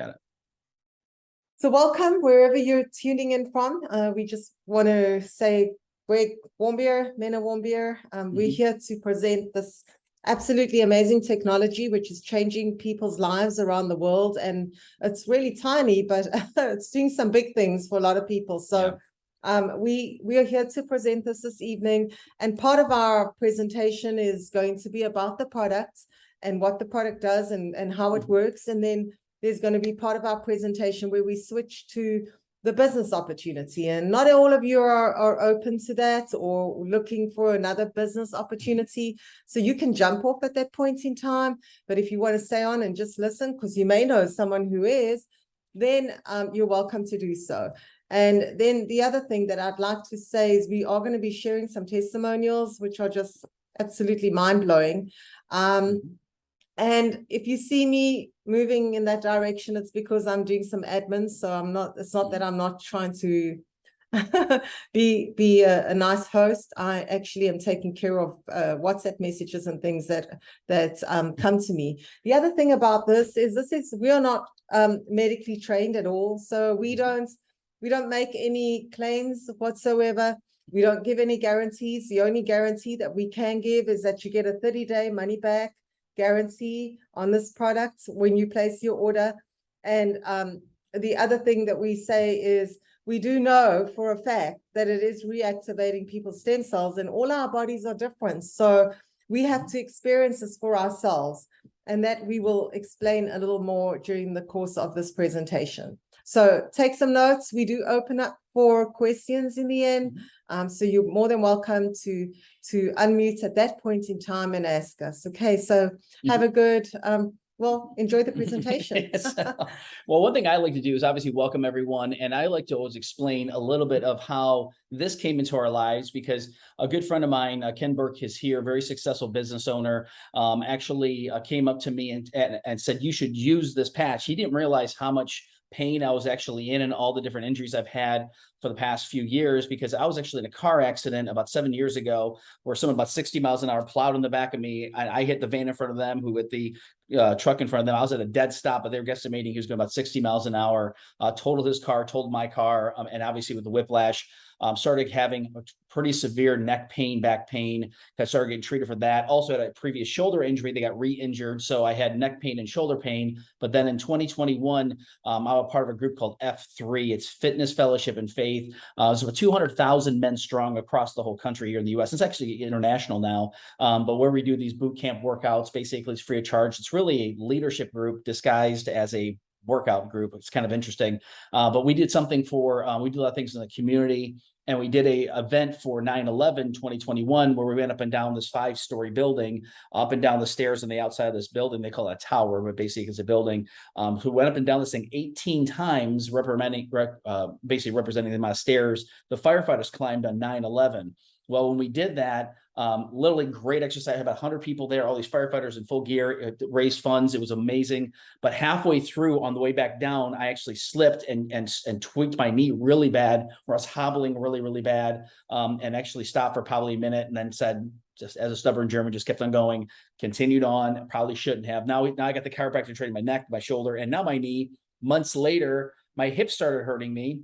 Got it. So welcome wherever you're tuning in from. We just want to say, Greg Warmbier, Mena Warmbier, we're here to present this absolutely amazing technology, which is changing people's lives around the world. And it's really tiny, but it's doing some big things for a lot of people. So we are here to present this evening. And part of our presentation is going to be about the product and what the product does and how it works. And then there's going to be part of our presentation where we switch to the business opportunity. And not all of you are open to that or looking for another business opportunity. So you can jump off at that point in time. But if you want to stay on and just listen, because you may know someone who is, then you're welcome to do so. And then the other thing that I'd like to say is we are going to be sharing some testimonials, which are just absolutely mind-blowing. And if you see me moving in that direction, it's because I'm doing some admin. So it's not that I'm not trying to be a nice host. I actually am taking care of WhatsApp messages and things that come to me. The other thing about this is we are not medically trained at all. So we don't make any claims whatsoever. We don't give any guarantees. The only guarantee that we can give is that you get a 30-day money back guarantee on this product when you place your order. And the other thing that we say is we do know for a fact that it is reactivating people's stem cells, and all our bodies are different. So we have to experience this for ourselves, and that we will explain a little more during the course of this presentation. So take some notes. We do open up for questions in the end. So you're more than welcome to unmute at that point in time and ask us. Okay, so have a good, enjoy the presentation. Yes. Well, one thing I like to do is obviously welcome everyone. And I like to always explain a little bit of how this came into our lives, because a good friend of mine, Ken Burke, is here, very successful business owner, actually came up to me and said, you should use this patch. He didn't realize how much pain I was actually in and all the different injuries I've had for the past few years, because I was actually in a car accident about 7 years ago where someone about 60 miles an hour plowed in the back of me. And I hit the van in front of them, who hit the truck in front of them. I was at a dead stop, but they were guesstimating he was going about 60 miles an hour, totaled his car, totaled my car. And obviously with the whiplash, started having pretty severe neck pain, back pain. I started getting treated for that. Also had a previous shoulder injury. They got re-injured. So I had neck pain and shoulder pain. But then in 2021, I'm a part of a group called F3. It's Fitness, Fellowship, and Faith. It's about 200,000 men strong across the whole country here in the US. It's actually international now. But where we do these boot camp workouts, basically it's free of charge. It's really a leadership group disguised as a workout group. It's kind of interesting. But we did something for, we do a lot of things in the community. And we did a event for 9/11 2021 where we went up and down this 5-story building, up and down the stairs on the outside of this building. They call it a tower, but basically it's a building. Who went up and down this thing 18 times, basically representing the amount of stairs the firefighters climbed on 9/11. Well, when we did that, literally great exercise. I had about 100 people there, all these firefighters in full gear, raised funds. It was amazing. But halfway through, on the way back down, I actually slipped and tweaked my knee really bad, where I was hobbling really, really bad, and actually stopped for probably a minute and then said, just as a stubborn German, just kept on going, continued on. Probably shouldn't have. Now I got the chiropractor training my neck, my shoulder, and now my knee. Months later, my hip started hurting me.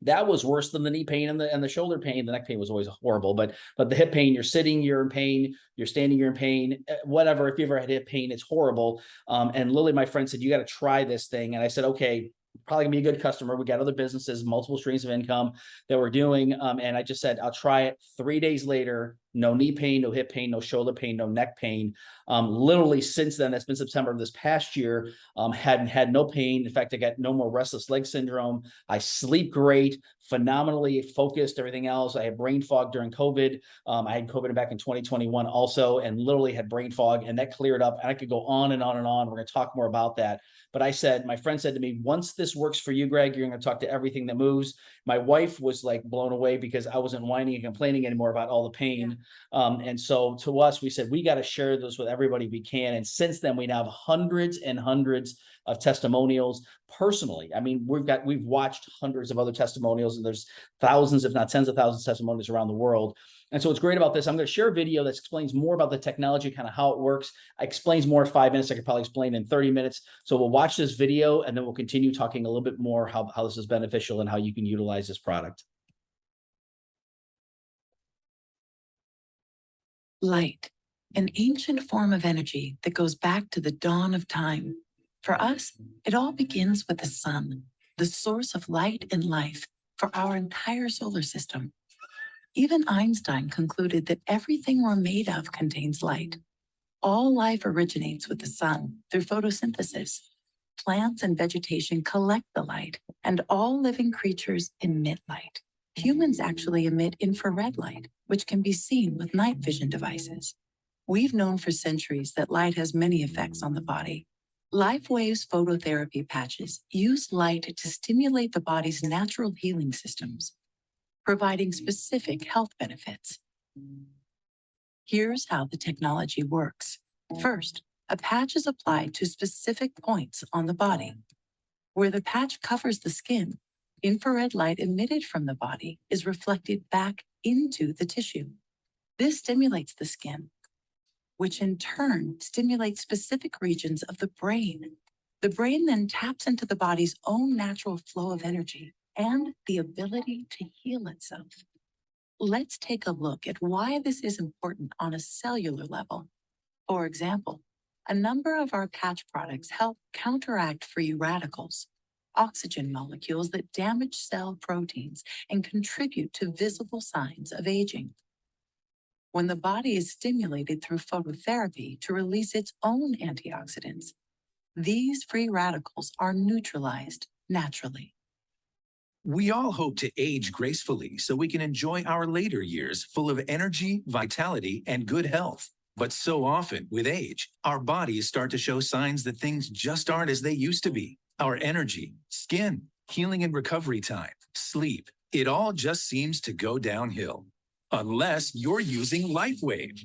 That was worse than the knee pain and the shoulder pain. The neck pain was always horrible, but the hip pain, you're sitting, you're in pain, you're standing, you're in pain, whatever. If you ever had hip pain, it's horrible. And Lily, my friend, said, you got to try this thing. And I said, okay, probably gonna be a good customer. We got other businesses, multiple streams of income that we're doing. And I just said, I'll try it. 3 days later, no knee pain, no hip pain, no shoulder pain, no neck pain. Literally since then, that's been September of this past year, hadn't had no pain. In fact, I got no more restless leg syndrome. I sleep great, phenomenally focused, everything else. I had brain fog during COVID. I had COVID back in 2021 also, and literally had brain fog, and that cleared up. And I could go on and on and on. We're going to talk more about that. But I said, my friend said to me, once this works for you, Greg, you're going to talk to everything that moves. My wife was like blown away because I wasn't whining and complaining anymore about all the pain. And so to us, we said, we got to share this with everybody we can. And since then, we now have hundreds and hundreds of testimonials personally. I mean, we've watched hundreds of other testimonials, and there's thousands, if not tens of thousands of testimonials around the world. And so what's great about this, I'm going to share a video that explains more about the technology, kind of how it works. Explains more in 5 minutes. I could probably explain in 30 minutes. So we'll watch this video, and then we'll continue talking a little bit more how this is beneficial and how you can utilize this product. Light, an ancient form of energy that goes back to the dawn of time. For us, it all begins with the sun, the source of light and life for our entire solar system. Even Einstein concluded that everything we're made of contains light. All life originates with the sun through photosynthesis. Plants and vegetation collect the light, and all living creatures emit light. Humans actually emit infrared light, which can be seen with night vision devices. We've known for centuries that light has many effects on the body. LifeWave's phototherapy patches use light to stimulate the body's natural healing systems, providing specific health benefits. Here's how the technology works. First, a patch is applied to specific points on the body. Where the patch covers the skin, infrared light emitted from the body is reflected back into the tissue. This stimulates the skin, which in turn stimulates specific regions of the brain. The brain then taps into the body's own natural flow of energy and the ability to heal itself. Let's take a look at why this is important on a cellular level. For example, a number of our patch products help counteract free radicals, oxygen molecules that damage cell proteins and contribute to visible signs of aging. When the body is stimulated through phototherapy to release its own antioxidants, these free radicals are neutralized naturally. We all hope to age gracefully so we can enjoy our later years full of energy, vitality, and good health. But so often, with age, our bodies start to show signs that things just aren't as they used to be. Our energy, skin, healing and recovery time, sleep, it all just seems to go downhill. Unless you're using LifeWave.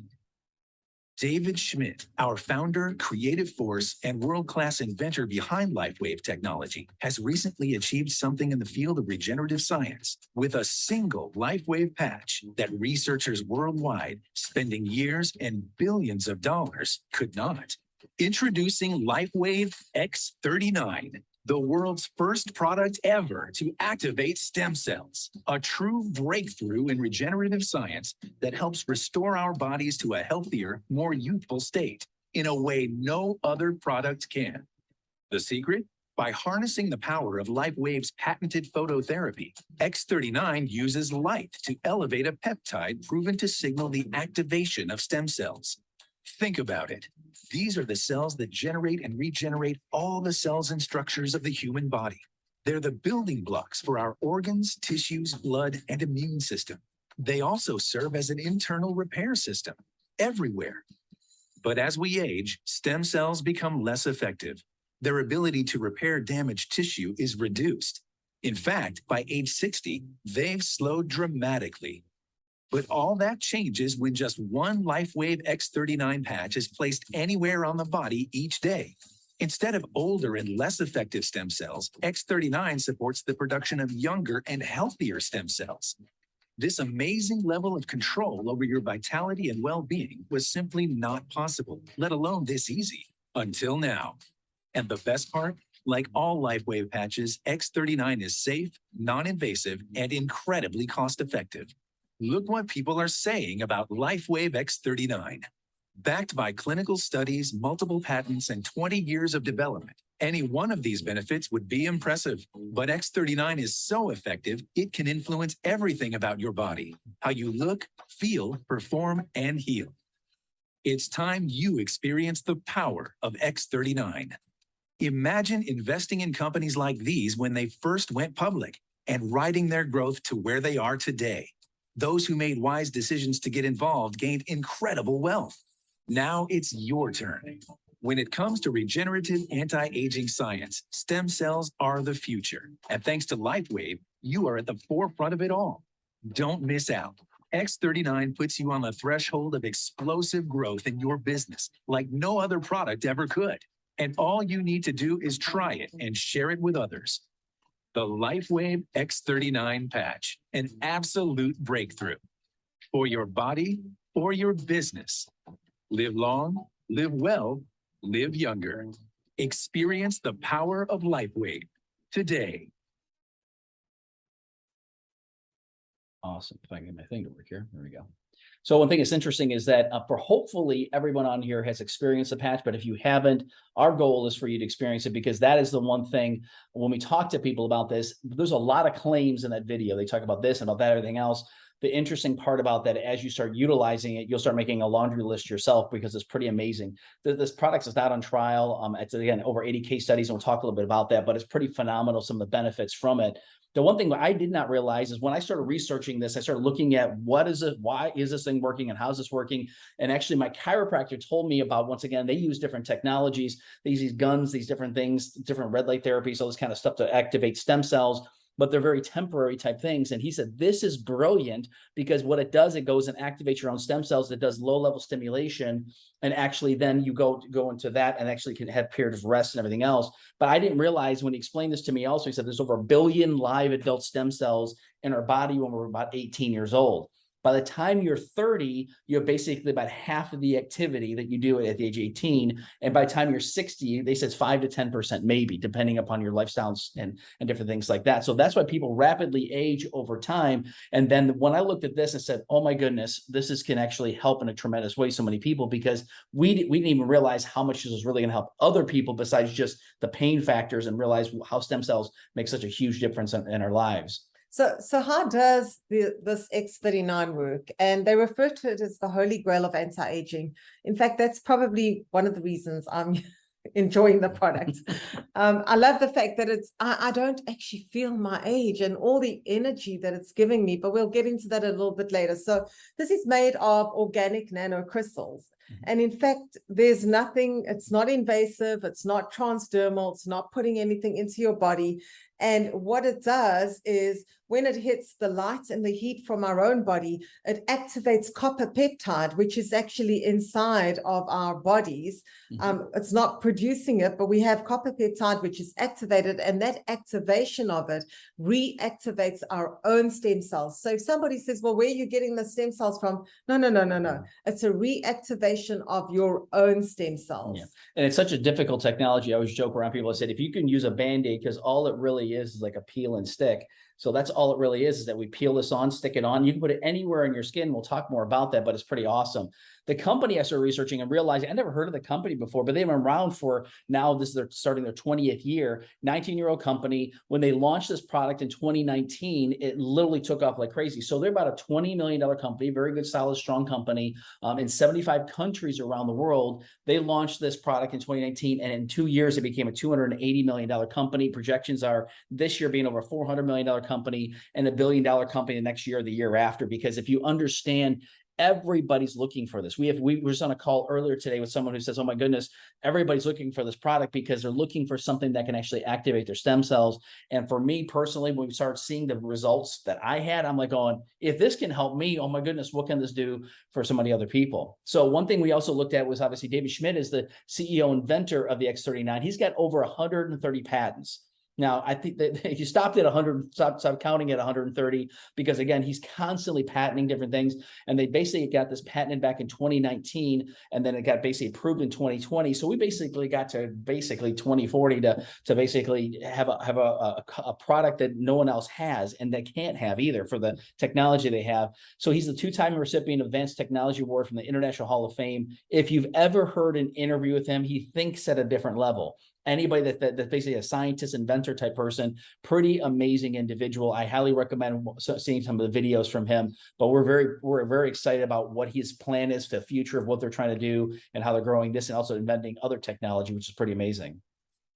David Schmidt, our founder, creative force, and world-class inventor behind LifeWave technology, has recently achieved something in the field of regenerative science with a single LifeWave patch that researchers worldwide, spending years and billions of dollars, could not. Introducing LifeWave X39, the world's first product ever to activate stem cells, a true breakthrough in regenerative science that helps restore our bodies to a healthier, more youthful state in a way no other product can. The secret? By harnessing the power of LifeWave's patented phototherapy, X39 uses light to elevate a peptide proven to signal the activation of stem cells. Think about it. These are the cells that generate and regenerate all the cells and structures of the human body. They're the building blocks for our organs, tissues, blood, and immune system. They also serve as an internal repair system everywhere. But as we age, stem cells become less effective. Their ability to repair damaged tissue is reduced. In fact, by age 60, they've slowed dramatically. But all that changes when just one LifeWave X39 patch is placed anywhere on the body each day. Instead of older and less effective stem cells, X39 supports the production of younger and healthier stem cells. This amazing level of control over your vitality and well-being was simply not possible, let alone this easy, until now. And the best part? Like all LifeWave patches, X39 is safe, non-invasive, and incredibly cost-effective. Look what people are saying about LifeWave X39. Backed by clinical studies, multiple patents, and 20 years of development, any one of these benefits would be impressive. But X39 is so effective, it can influence everything about your body, how you look, feel, perform, and heal. It's time you experience the power of X39. Imagine investing in companies like these when they first went public and riding their growth to where they are today. Those who made wise decisions to get involved gained incredible wealth. Now it's your turn. When it comes to regenerative anti-aging science, stem cells are the future. And thanks to LifeWave, you are at the forefront of it all. Don't miss out. X39 puts you on the threshold of explosive growth in your business like no other product ever could. And all you need to do is try it and share it with others. The LifeWave X39 patch, an absolute breakthrough for your body, for your business. Live long, live well, live younger. Experience the power of LifeWave today. Awesome. If I can get my thing to work here. There we go. So one thing that's interesting is that for hopefully everyone on here has experienced the patch, but if you haven't, our goal is for you to experience it, because that is the one thing when we talk to people about this, there's a lot of claims in that video. They talk about this and about that, everything else. The interesting part about that, as you start utilizing it, you'll start making a laundry list yourself, because it's pretty amazing. This product is not on trial. It's again, over 80 case studies, and we'll talk a little bit about that, but it's pretty phenomenal, some of the benefits from it. The one thing that I did not realize is when I started researching this, I started looking at what is it, why is this thing working, and how's this working? And actually my chiropractor told me about, once again, they use different technologies, they use these guns, these different things, different red light therapies, all this kind of stuff to activate stem cells, but they're very temporary type things. And he said, this is brilliant, because what it does, it goes and activates your own stem cells. It does low level stimulation. And actually then you go into that and actually can have periods of rest and everything else. But I didn't realize when he explained this to me also, he said there's over 1 billion live adult stem cells in our body when we're about 18 years old. By the time you're 30, you're basically about half of the activity that you do at the age of 18. And by the time you're 60, they said it's 5 to 10% maybe, depending upon your lifestyles and different things like that. So that's why people rapidly age over time. And then when I looked at this and said, oh my goodness, this can actually help in a tremendous way so many people, because we didn't even realize how much this was really going to help other people besides just the pain factors, and realize how stem cells make such a huge difference in our lives. So how does this X39 work? And they refer to it as the holy grail of anti-aging. In fact, that's probably one of the reasons I'm enjoying the product. I love the fact that I don't actually feel my age and all the energy that it's giving me, but we'll get into that a little bit later. So this is made of organic nanocrystals. And in fact, there's nothing, it's not invasive, it's not transdermal, it's not putting anything into your body. And what it does is when it hits the light and the heat from our own body, it activates copper peptide, which is actually inside of our bodies. It's not producing it, but we have copper peptide, which is activated, and that activation of it reactivates our own stem cells. So if somebody says, well, where are you getting the stem cells from? No. It's a reactivation of your own stem cells. Yeah. And it's such a difficult technology. I always joke around people. I said, if you can use a Band-Aid, because all it really is like a peel and stick. So that's all it really is that we peel this on, stick it on. You can put it anywhere in your skin. We'll talk more about that, but it's pretty awesome. The company I started researching and realizing, I never heard of the company before, but they've been around for now, they're starting their 20th year, 19-year-old company. When they launched this product in 2019, it literally took off like crazy. So they're about a $20 million company, very good, solid, strong company in 75 countries around the world. They launched this product in 2019, and in 2 years, it became a $280 million company. Projections are this year being over a $400 million company and $1 billion company the next year or the year after, because if you understand, everybody's looking for this. We were just on a call earlier today with someone who says, oh my goodness, everybody's looking for this product because they're looking for something that can actually activate their stem cells. And for me personally, when we started seeing the results that I had, I'm like going, if this can help me, oh my goodness, what can this do for so many other people? So one thing we also looked at was obviously David Schmidt is the CEO inventor of the X39. He's got over 130 patents. Now, I think that if you stopped at 100, stop counting at 130, because again, he's constantly patenting different things. And they basically got this patented back in 2019, and then it got basically approved in 2020. So we basically got to basically 2040 to basically have a product that no one else has, and they can't have either for the technology they have. So he's the two-time recipient of Advanced Technology Award from the International Hall of Fame. If you've ever heard an interview with him, he thinks at a different level. Anybody that's basically a scientist, inventor type person, pretty amazing individual. I highly recommend seeing some of the videos from him, but we're very excited about what his plan is for the future of what they're trying to do and how they're growing this and also inventing other technology, which is pretty amazing.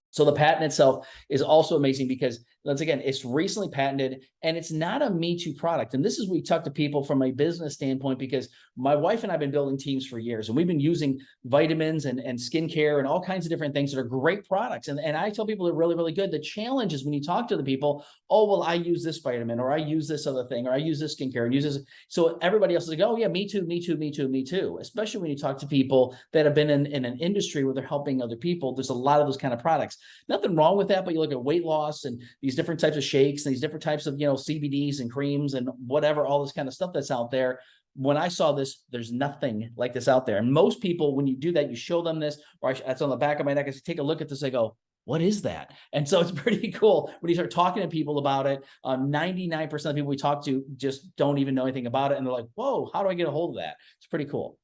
So the patent itself is also amazing because Once again, it's recently patented and it's not a Me Too product. And this is, we talk to people from a business standpoint, because my wife and I have been building teams for years, and we've been using vitamins and skincare and all kinds of different things that are great products. And I tell people they're really, really good. The challenge is when you talk to the people, oh, well, I use this vitamin, or I use this other thing, or I use this skincare and use this. So everybody else is like, oh yeah, me too, me too, me too, me too. Especially when you talk to people that have been in an industry where they're helping other people. There's a lot of those kind of products. Nothing wrong with that, but you look at weight loss and these different types of shakes and these different types of, CBDs and creams and whatever, all this kind of stuff that's out there. When I saw this, there's nothing like this out there. And most people, when you do that, you show them this, or that's on the back of my neck, I say, take a look at this. I go, what is that? And so it's pretty cool when you start talking to people about it. 99% of the people we talk to just don't even know anything about it. And they're like, whoa, how do I get a hold of that? It's pretty cool.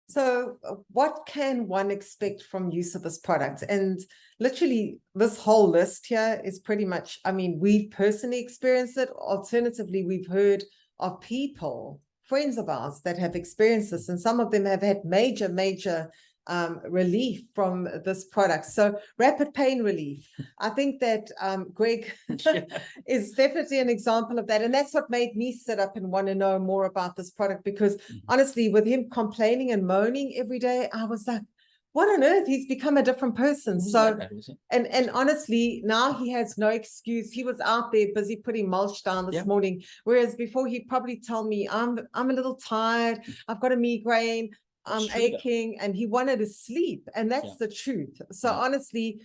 So what can one expect from use of this product? And literally this whole list here is pretty much, I mean, we've personally experienced it. Alternatively, we've heard of people, friends of ours, that have experienced this, and some of them have had major relief from this product. So rapid pain relief. I think that Greg is definitely an example of that. And that's what made me sit up and want to know more about this product, because honestly, with him complaining and moaning every day, I was like, what on earth? He's become a different person. So, and honestly, now he has no excuse. He was out there busy putting mulch down this morning, whereas before he'd probably tell me, I'm a little tired, I've got a migraine, I'm aching, and he wanted to sleep, and that's the truth. So honestly,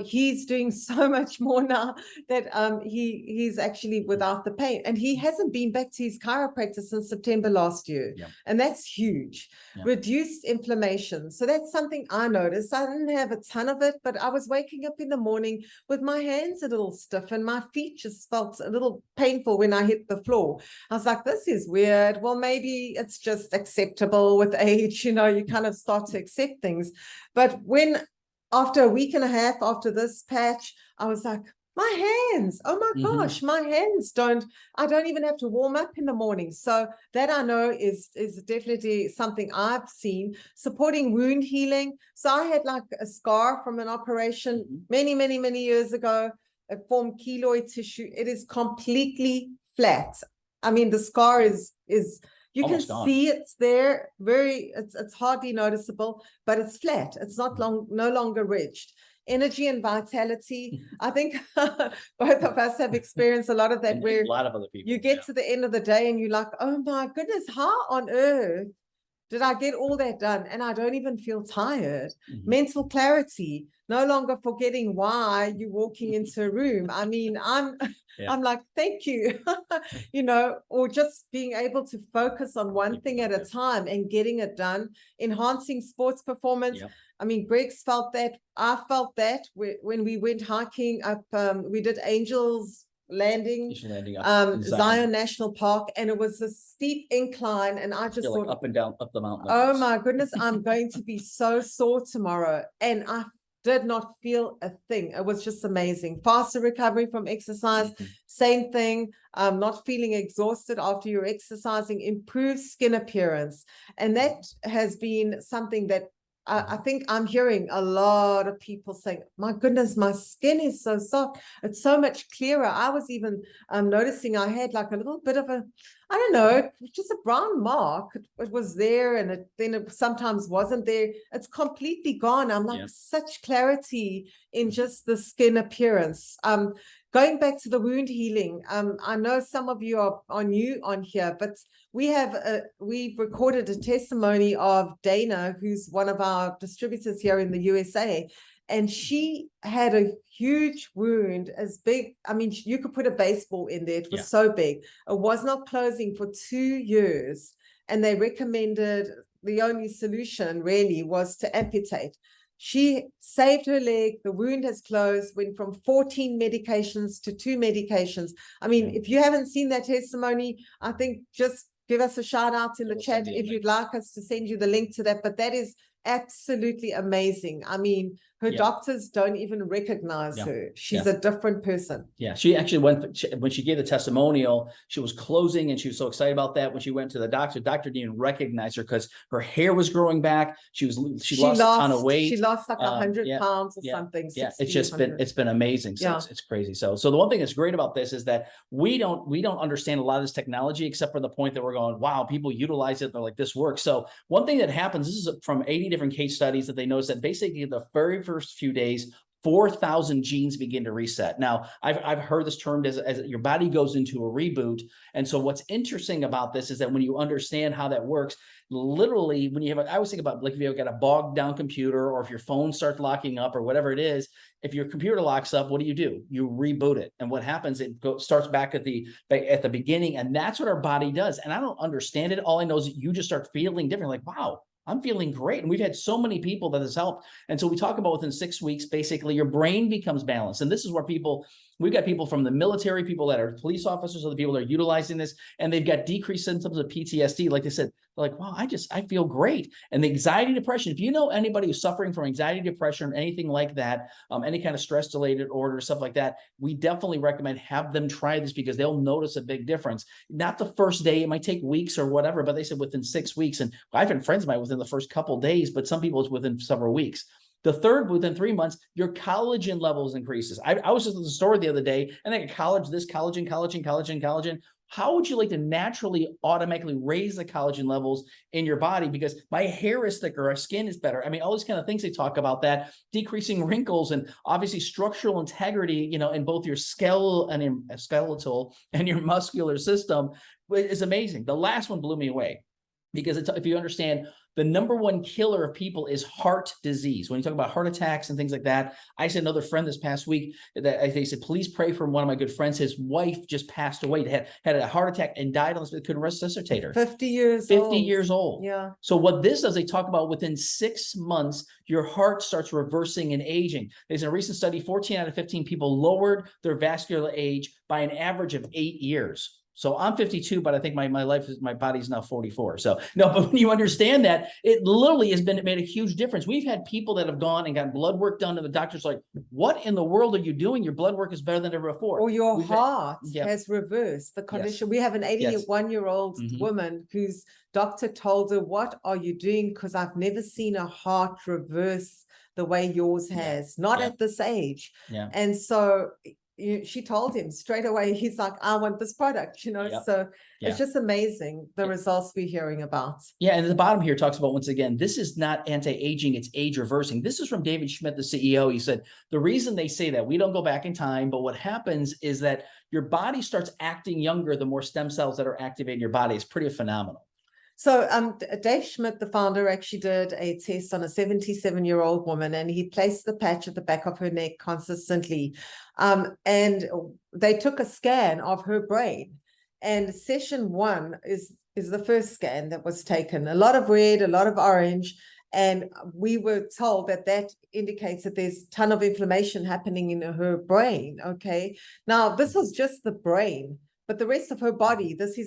he's doing so much more now that he's actually without the pain, and he hasn't been back to his chiropractor since September last year, and that's huge. Reduced inflammation. So that's something I noticed. I didn't have a ton of it, but I was waking up in the morning with my hands a little stiff and my feet just felt a little painful when I hit the floor. I was like, this is weird. Well, maybe it's just acceptable with age. You kind of start to accept things. But when, after a week and a half after this patch, I was like, my hands, oh my gosh, my hands I don't even have to warm up in the morning. So that I know is definitely something I've seen. Supporting wound healing. So I had like a scar from an operation many years ago. It formed keloid tissue. It is completely flat. I mean, the scar is you almost can gone. see it's there, it's hardly noticeable, but it's flat. It's no longer ridged. Energy and vitality. I think both of us have experienced a lot of that, where a lot of other people, you get to the end of the day and you're like, oh my goodness, how on earth did I get all that done? And I don't even feel tired. Mental clarity, no longer forgetting why you're walking into a room. I mean, I'm like, thank you, or just being able to focus on one thing at a time and getting it done. Enhancing sports performance. I mean, Greg's felt that. I felt that when we went hiking up, we did Angels Landing, Zion National Park, and it was a steep incline, and I just thought, up and down, up the mountain. Oh my goodness, I'm going to be so sore tomorrow. And I did not feel a thing. It was just amazing. Faster recovery from exercise, same thing. Not feeling exhausted after you're exercising, improved skin appearance. And that has been something that I think I'm hearing a lot of people saying, my goodness, my skin is so soft. It's so much clearer. I was even noticing I had like a little bit of a, I don't know, just a brown mark. It was there, and then it sometimes wasn't there. It's completely gone. I'm like, such clarity in just the skin appearance. Going back to the wound healing, I know some of you are new on here, but we've recorded a testimony of Dana, who's one of our distributors here in the USA, and she had a huge wound as big. I mean, you could put a baseball in there. It was so big. It was not closing for 2 years, and they recommended the only solution really was to amputate. She saved her leg. The wound has closed, went from 14 medications to 2 medications. I mean, if you haven't seen that testimony, I think just give us a shout out in the chat if you'd like us to send you the link to that. But that is absolutely amazing. I mean, Her Yeah. doctors don't even recognize Yeah. her. She's Yeah. a different person. Yeah, she actually when she gave the testimonial, she was closing and she was so excited about that. When she went to the doctor didn't even recognize her because her hair was growing back. She lost a ton of weight. She lost like 100 Yeah, pounds or yeah, something. yeah. 60, It's just 100. been amazing. So Yeah. it's crazy. So the one thing that's great about this is that we don't understand a lot of this technology except for the point that we're going, wow, people utilize it. They're like, this works. So one thing that happens, this is from 80 different case studies that they noticed that basically the very first few days, 4,000 genes begin to reset. Now, I've heard this termed as your body goes into a reboot. And so what's interesting about this is that when you understand how that works, literally when you have, I always think about like if you've got a bogged down computer or if your phone starts locking up or whatever it is, if your computer locks up, what do? You reboot it. And what happens, it starts back at the beginning. And that's what our body does. And I don't understand it. All I know is that you just start feeling different. Like, wow, I'm feeling great. And we've had so many people that has helped. And so we talk about within 6 weeks, basically your brain becomes balanced. And this is where we've got people from the military, people that are police officers, or the people that are utilizing this, and they've got decreased symptoms of PTSD. Like they said, they're like, wow, I feel great. And the anxiety, depression, if you know anybody who's suffering from anxiety, depression, or anything like that, any kind of stress related order, stuff like that, we definitely recommend have them try this because they'll notice a big difference. Not the first day, it might take weeks or whatever, but they said within 6 weeks. And I've had friends of mine within the first couple of days, but some people it's within several weeks. The third, within 3 months, your collagen levels increases. I was just at the store the other day and I got collagen. How would you like to naturally automatically raise the collagen levels in your body? Because my hair is thicker, our skin is better. I mean, all these kind of things they talk about that, decreasing wrinkles and obviously structural integrity, in both your skeletal and your muscular system is amazing. The last one blew me away because if you understand, the number one killer of people is heart disease. When you talk about heart attacks and things like that, I said another friend this past week that they said, please pray for one of my good friends. His wife just passed away, had a heart attack and died on this, couldn't resuscitate her. 50 years 50 old. years old. Yeah. So what this does, they talk about within 6 months, your heart starts reversing and aging. There's a recent study, 14 out of 15 people lowered their vascular age by an average of 8 years. So I'm 52, but I think my body's now 44. So no, but when you understand that, it literally has made a huge difference. We've had people that have gone and got blood work done, and the doctor's like, what in the world are you doing? Your blood work is better than ever before. Or your heart yeah. has reversed the condition. Yes. We have an 81-year-old Mhm. woman whose doctor told her, what are you doing? Because I've never seen a heart reverse the way yours has, not at this age. Yeah. And so she told him straight away, he's like, I want this product, so it's just amazing the results we're hearing about. Yeah, and the bottom here talks about, once again, this is not anti-aging, it's age reversing. This is from David Schmidt, the CEO. He said, the reason they say that, we don't go back in time, but what happens is that your body starts acting younger the more stem cells that are activated in your body. It's pretty phenomenal. So Dave Schmidt, the founder, actually did a test on a 77-year-old woman, and he placed the patch at the back of her neck consistently. And they took a scan of her brain. And session 1 is the first scan that was taken. A lot of red, a lot of orange. And we were told that indicates that there's a ton of inflammation happening in her brain. Okay. Now, this was just the brain. But the rest of her body, this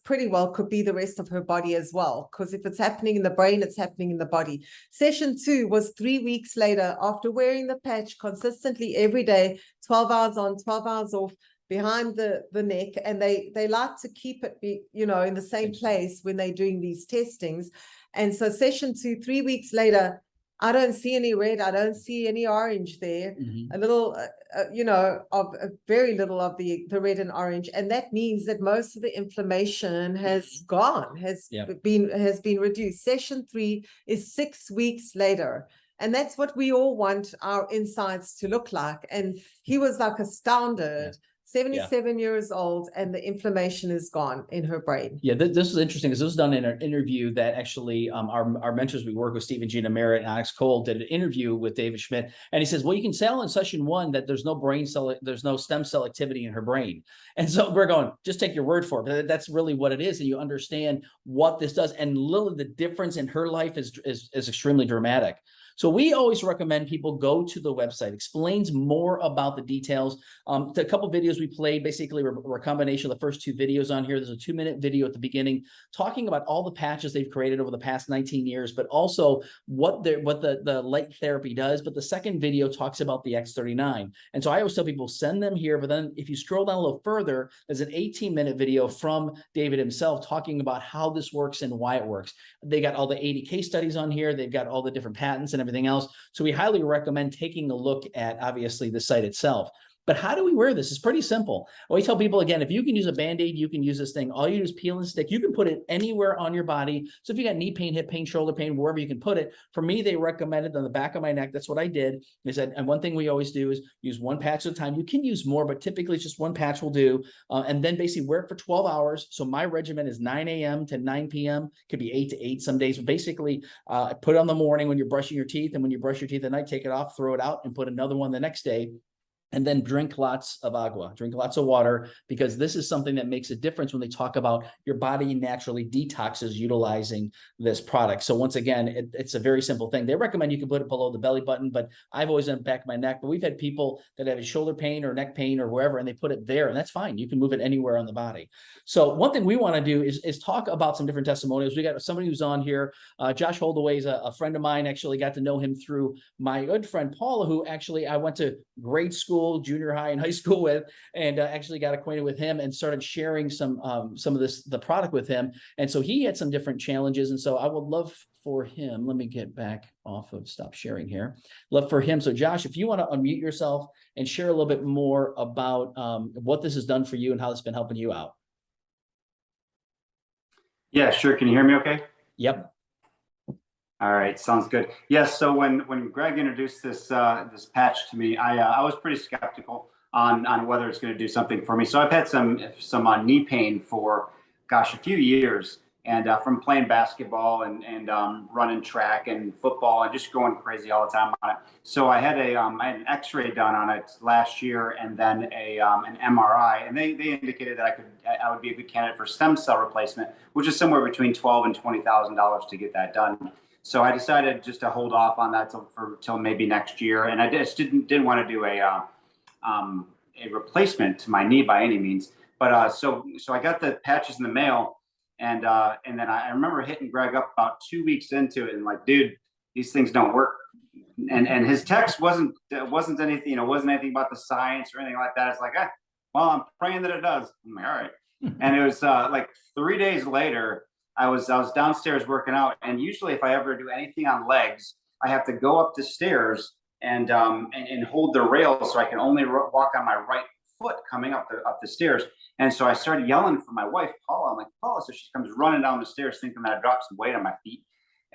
pretty well could be the rest of her body as well. Because if it's happening in the brain, it's happening in the body. Session 2 was 3 weeks later, after wearing the patch consistently every day, 12 hours on, 12 hours off, behind the neck. And they like to keep it in the same place when they're doing these testings. And so session 2, 3 weeks later, I don't see any red. I don't see any orange there. Mm-hmm. A little, very little of the red and orange. And that means that most of the inflammation has gone, has been reduced. Session 3 is 6 weeks later. And that's what we all want our insides to look like. And he was like astounded. 77 years old, and the inflammation is gone in her brain. Yeah, this is interesting because this was done in an interview that actually our mentors we work with, Steve and Gina Merritt and Alex Cole, did an interview with David Schmidt. And he says, well, you can tell in session 1 that there's no stem cell activity in her brain. And so we're going, just take your word for it. But that's really what it is. And you understand what this does. And literally the difference in her life is extremely dramatic. So we always recommend people go to the website, explains more about the details. A couple videos we played, basically were a combination of the first two videos on here. There's a 2-minute video at the beginning talking about all the patches they've created over the past 19 years, but also what the light therapy does. But the second video talks about the X39. And so I always tell people, send them here. But then if you scroll down a little further, there's an 18-minute video from David himself talking about how this works and why it works. They got all the 80 case studies on here. They've got all the different patents and everything else. So we highly recommend taking a look at, obviously, the site itself. But how do we wear this? It's pretty simple. We tell people, again, if you can use a Band-Aid, you can use this thing. All you do is peel and stick. You can put it anywhere on your body. So if you got knee pain, hip pain, shoulder pain, wherever you can put it. For me, they recommended on the back of my neck. That's what I did. They said, and one thing we always do is use one patch at a time. You can use more, but typically just one patch will do. And then basically wear it for 12 hours. So my regimen is 9 a.m. to 9 p.m. Could be 8 to 8 some days. But basically, put it on the morning when you're brushing your teeth. And when you brush your teeth at night, take it off, throw it out, and put another one the next day. And then drink lots of agua, drink lots of water, because this is something that makes a difference when they talk about your body naturally detoxes utilizing this product. So once again, it's a very simple thing. They recommend you can put it below the belly button, but I've always done back of my neck. But we've had people that have a shoulder pain or neck pain or wherever, and they put it there, and that's fine. You can move it anywhere on the body. So one thing we want to do is talk about some different testimonials. We got somebody who's on here. Josh Holdaway is a friend of mine. Actually got to know him through my good friend Paula, who actually I went to grade school, junior high, and high school with, and actually got acquainted with him and started sharing some of the product with him. And so he had some different challenges. And so I would love for him, let me get back off of stop sharing here. Love for him. So Josh, if you want to unmute yourself and share a little bit more about what this has done for you and how it's been helping you out. Yeah, sure. Can you hear me okay? Yep. All right, sounds good. Yes, so when Greg introduced this this patch to me, I was pretty skeptical on whether it's going to do something for me. So I've had some knee pain for, gosh, a few years, and from playing basketball and running track and football and just going crazy all the time on it. So I had an X-ray done on it last year, and then an MRI, and they indicated that I would be a good candidate for stem cell replacement, which is somewhere between $12,000 and $20,000 to get that done. So I decided just to hold off on that till maybe next year, and I just didn't want to do a replacement to my knee by any means. But so I got the patches in the mail, and then I remember hitting Greg up about 2 weeks into it, and like, dude, these things don't work. And his text wasn't anything, wasn't anything about the science or anything like that. It's like, well, I'm praying that it does. I'm like, all right. And it was like 3 days later. I was downstairs working out, and usually if I ever do anything on legs, I have to go up the stairs and hold the rail so I can only walk on my right foot coming up the stairs. And so I started yelling for my wife, Paula. I'm like, Paula. So she comes running down the stairs thinking that I dropped some weight on my feet.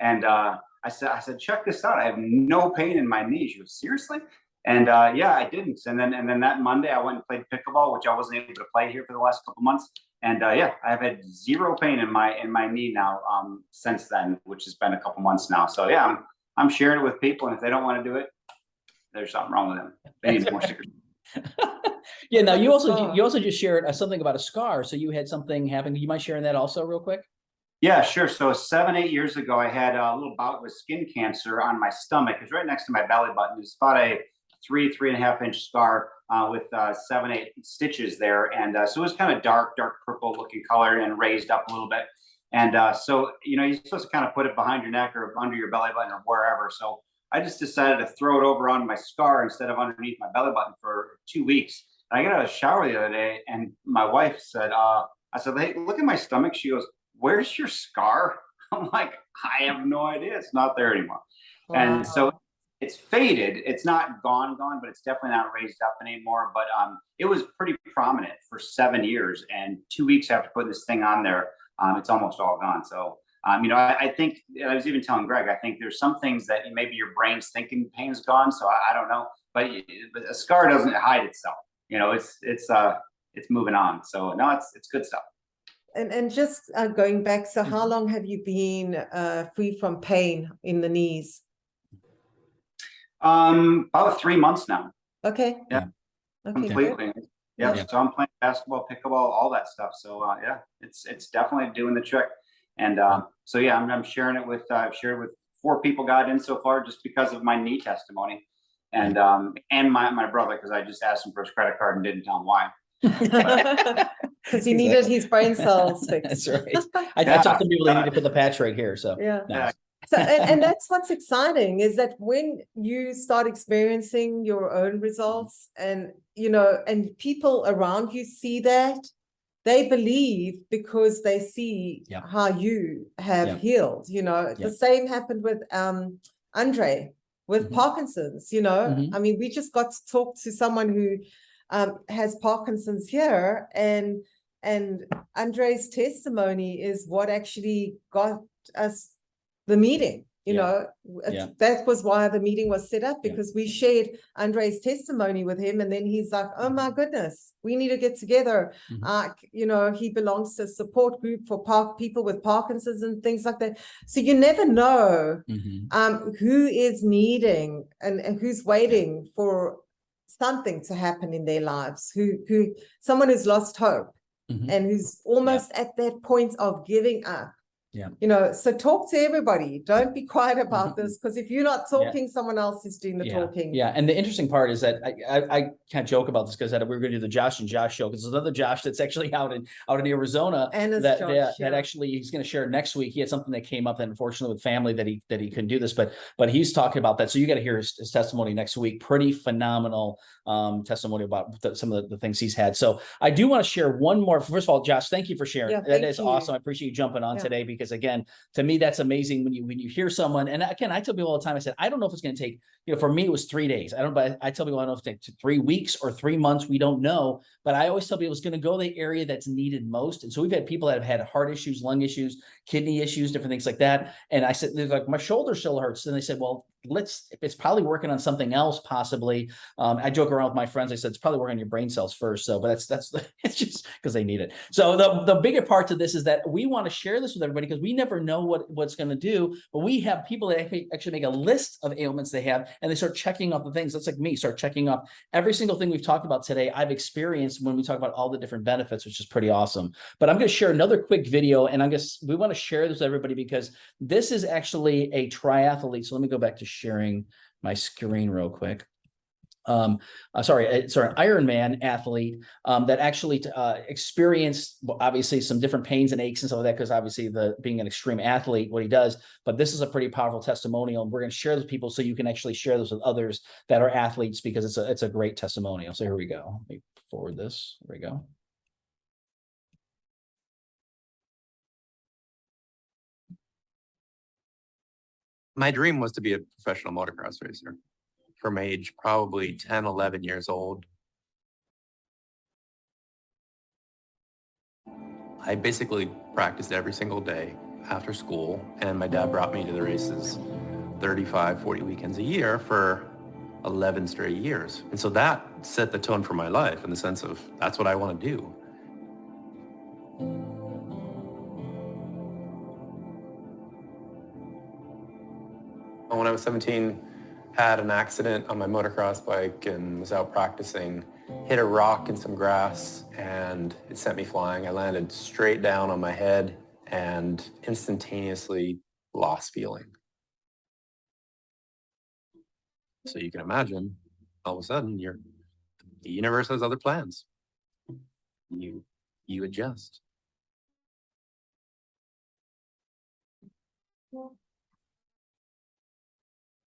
And I said, check this out. I have no pain in my knee. She goes, seriously? And yeah, I didn't. And then that Monday I went and played pickleball, which I wasn't able to play here for the last couple months. And yeah, I've had zero pain in my knee now since then, which has been a couple months now. So yeah, I'm sharing it with people, and if they don't want to do it, there's something wrong with them. They need more stickers. Yeah. Now you also just shared something about a scar. So you had something happen. You mind sharing that also real quick? Yeah, sure. So 7-8 years ago, I had a little bout with skin cancer on my stomach. It's right next to my belly button. It's about a 3.5 inch scar with 7-8 stitches there. And so it was kind of dark purple looking color and raised up a little bit. And so, you're supposed to kind of put it behind your neck or under your belly button or wherever. So I just decided to throw it over on my scar instead of underneath my belly button for 2 weeks. And I got out of the shower the other day, and my wife said, I said, hey, look at my stomach. She goes, where's your scar? I'm like, I have no idea. It's not there anymore. Wow. And so it's faded. It's not gone, but it's definitely not raised up anymore. But it was pretty prominent for 7 years. And 2 weeks after putting this thing on there, it's almost all gone. So, I think, I was even telling Greg, I think there's some things that maybe your brain's thinking pain's gone. So I don't know. But a scar doesn't hide itself. It's moving on. So no, it's good stuff. And just going back, so how long have you been free from pain in the knees? About 3 months now. Okay. Yeah. Okay, completely. good. Yeah. So I'm playing basketball, pickleball, all that stuff. So yeah, it's definitely doing the trick. And so yeah, I'm sharing it with 4 people got in so far just because of my knee testimony, and my brother, because I just asked him for his credit card and didn't tell him why. Because he needed his brain cells fixed. That's right. I told some people they need to put the patch right here. So Yeah. nice. So, and that's what's exciting, is that when you start experiencing your own results, and, you know, and people around you see that, they believe because they see Yep. how you have Yep. healed. You know, the Yep. same happened with Andre with Mhm. Parkinson's. You know, Mhm. I mean, we just got to talk to someone who has Parkinson's here, and Andre's testimony is what actually got us the meeting. You Yeah. know, Yeah. that was why the meeting was set up, Yeah. because we shared Andre's testimony with him, and then he's like, oh my goodness, we need to get together. Mhm. You know, he belongs to a support group for people with Parkinson's and things like that. So you never know Mhm. who is needing and who's waiting for something to happen in their lives, who someone who's lost hope Mhm. and who's almost at that point of giving up. Yeah. You know, so talk to everybody. Don't be quiet about Mhm. this, because if you're not talking, someone else is doing the talking. Yeah. And the interesting part is that I can't joke about this, because we were going to do the Josh and Josh show, because there's another Josh that's actually out in Arizona And it's that Josh, that actually he's going to share next week. He had something that came up that unfortunately with family that he couldn't do this, but he's talking about that. So you got to hear his testimony next week. Pretty phenomenal testimony about some of the things he's had. So I do want to share one more. First of all, Josh, thank you for sharing. Yeah, That thank is you. awesome. I appreciate you jumping on today, because again, to me, that's amazing when you hear someone. And again, I tell people all the time, I said, I don't know if it's going to take, you know, for me, it was 3 days. But I tell people, I don't know if it takes 3 weeks or 3 months. We don't know. But I always tell people it's going to go the area that's needed most. And so we've had people that have had heart issues, lung issues, kidney issues, different things like that. And I said, they're like, my shoulder still hurts. And they said, well, it's probably working on something else, possibly. I joke around with my friends. I said, it's probably working on your brain cells first. So, but that's it's just because they need it. So the bigger part to this is that we want to share this with everybody, because we never know what's going to do. But we have people that actually make a list of ailments they have, and they start checking off the things. That's like me, start checking off every single thing we've talked about today. I've experienced when we talk about all the different benefits, which is pretty awesome. But I'm going to share another quick video, and we want to share this with everybody, because this is actually a triathlete. So let me go back to sharing my screen real quick. Sorry, Ironman athlete that actually experienced obviously some different pains and aches and stuff like that, because obviously being an extreme athlete, what he does. But this is a pretty powerful testimonial, and we're going to share this with people so you can actually share this with others that are athletes, because it's a great testimonial. So here we go. Let me forward this. There we go. My dream was to be a professional motocross racer from age probably 10, 11 years old. I basically practiced every single day after school, and my dad brought me to the races 35, 40 weekends a year for 11 straight years. And so that set the tone for my life in the sense of that's what I want to do. When I was 17, had an accident on my motocross bike and was out practicing, hit a rock in some grass, and it sent me flying. I landed straight down on my head and instantaneously lost feeling. So you can imagine, all of a sudden, the universe has other plans. You adjust.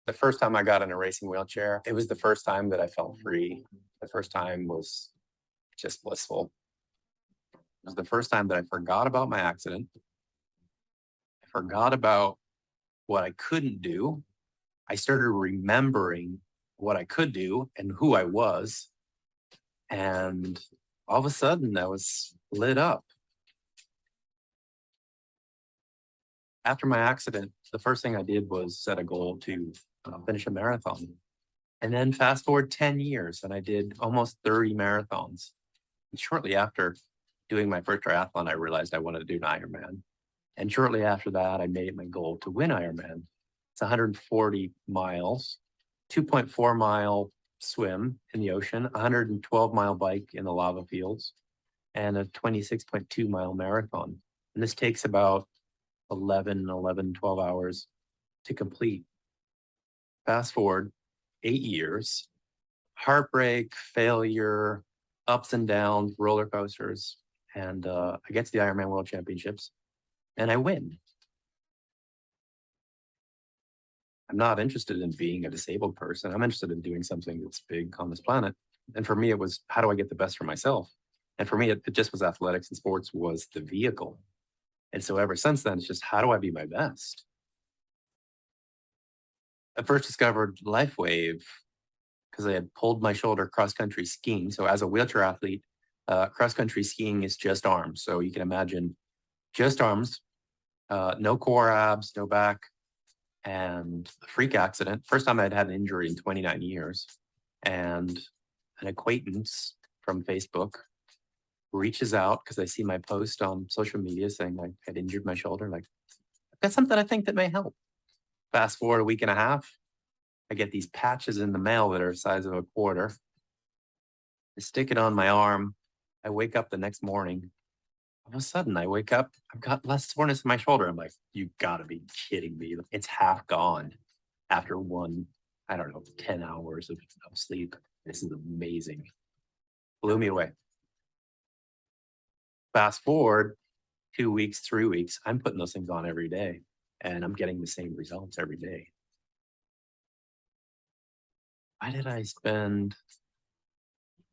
The first time I got in a racing wheelchair, it was the first time that I felt free. The first time was just blissful. It was the first time that I forgot about my accident. I forgot about what I couldn't do. I started remembering what I could do and who I was. And all of a sudden, I was lit up. After my accident, the first thing I did was set a goal to finish a marathon. And then fast forward 10 years, and I did almost 30 marathons. And shortly after doing my first triathlon, I realized I wanted to do an Ironman. And shortly after that, I made it my goal to win Ironman. It's 140 miles, 2.4 mile swim in the ocean, 112-mile bike in the lava fields, and a 26.2 mile marathon. And this takes about 12 hours to complete. Fast forward 8 years, heartbreak, failure, ups and downs, roller coasters, and I get to the Ironman World Championships and I win. I'm not interested in being a disabled person. I'm interested in doing something that's big on this planet. And for me, it was, how do I get the best for myself? And for me, it just was athletics, and sports was the vehicle. And so ever since then, it's just, how do I be my best? I first discovered LifeWave because I had pulled my shoulder cross-country skiing. So as a wheelchair athlete, cross-country skiing is just arms. So you can imagine just arms, no core abs, no back, and a freak accident. First time I'd had an injury in 29 years. And an acquaintance from Facebook reaches out because I see my post on social media saying I had injured my shoulder. Like, I've got something I think that may help. Fast forward a week and a half, I get these patches in the mail that are the size of a quarter. I stick it on my arm. I wake up the next morning. All of a sudden, I wake up, I've got less soreness in my shoulder. I'm like, you gotta be kidding me. It's half gone after one, I don't know, 10 hours of sleep. This is amazing. Blew me away. Fast forward 2 weeks, 3 weeks, I'm putting those things on every day and I'm getting the same results every day. Why did I spend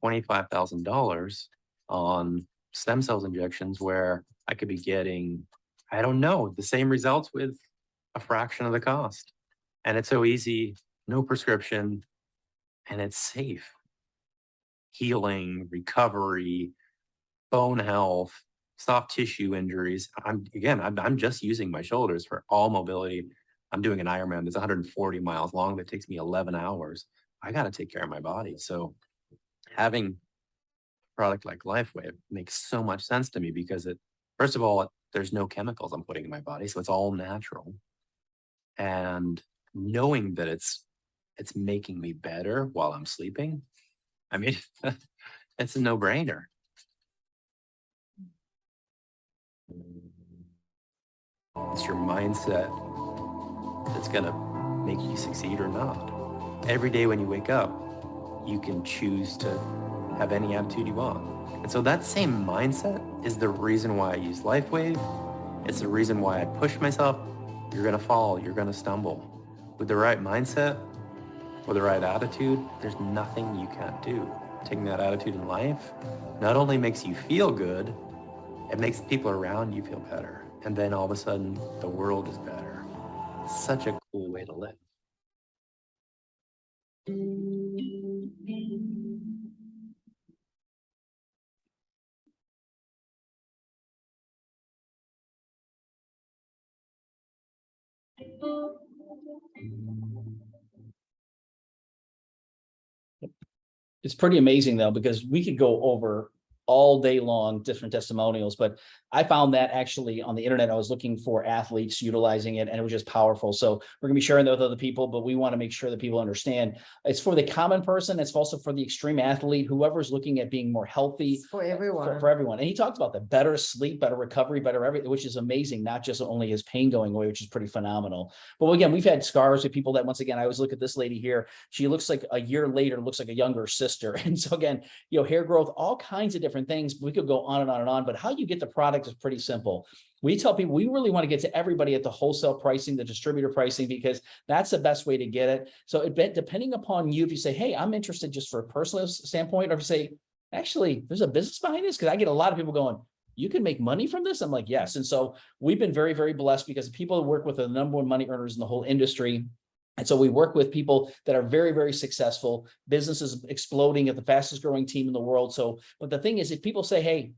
$25,000 on stem cells injections where I could be getting, I don't know, the same results with a fraction of the cost? And it's so easy, no prescription, and it's safe. Healing, recovery, bone health, soft tissue injuries. I'm just using my shoulders for all mobility. I'm doing an Ironman that's 140 miles long that takes me 11 hours. I got to take care of my body. So having a product like LifeWave makes so much sense to me because it, first of all, there's no chemicals I'm putting in my body, so it's all natural. And knowing that it's making me better while I'm sleeping, I mean, it's a no-brainer. It's your mindset that's gonna make you succeed or not. Every day when you wake up, you can choose to have any attitude you want. And so that same mindset is the reason why I use LifeWave. It's the reason why I push myself. You're gonna fall, you're gonna stumble. With the right mindset, with the right attitude, there's nothing you can't do. Taking that attitude in life not only makes you feel good, it makes people around you feel better. And then all of a sudden, the world is better. It's such a cool way to live. It's pretty amazing though, because we could go over all day long different testimonials, but I found that actually on the internet, I was looking for athletes utilizing it and it was just powerful. So we're gonna be sharing that with other people, but we want to make sure that people understand it's for the common person. It's also for the extreme athlete, whoever's looking at being more healthy. It's for everyone. For everyone. And he talked about the better sleep, better recovery, better everything, which is amazing, not just only his pain going away, which is pretty phenomenal. But again, we've had scars with people that, once again, I always look at this lady here. She looks like a year later, looks like a younger sister. And so again, hair growth, all kinds of different things. We could go on and on and on, but how you get the product is pretty simple. We tell people we really want to get to everybody at the wholesale pricing, the distributor pricing, because that's the best way to get it. So depending upon you, if you say, hey, I'm interested just for a personal standpoint, or if you say, actually, there's a business behind this, because I get a lot of people going, you can make money from this? I'm like, yes. And so we've been very, very blessed because people work with the number one money earners in the whole industry. And so we work with people that are very, very successful, businesses exploding at the fastest growing team in the world. So, but the thing is, if people say, hey,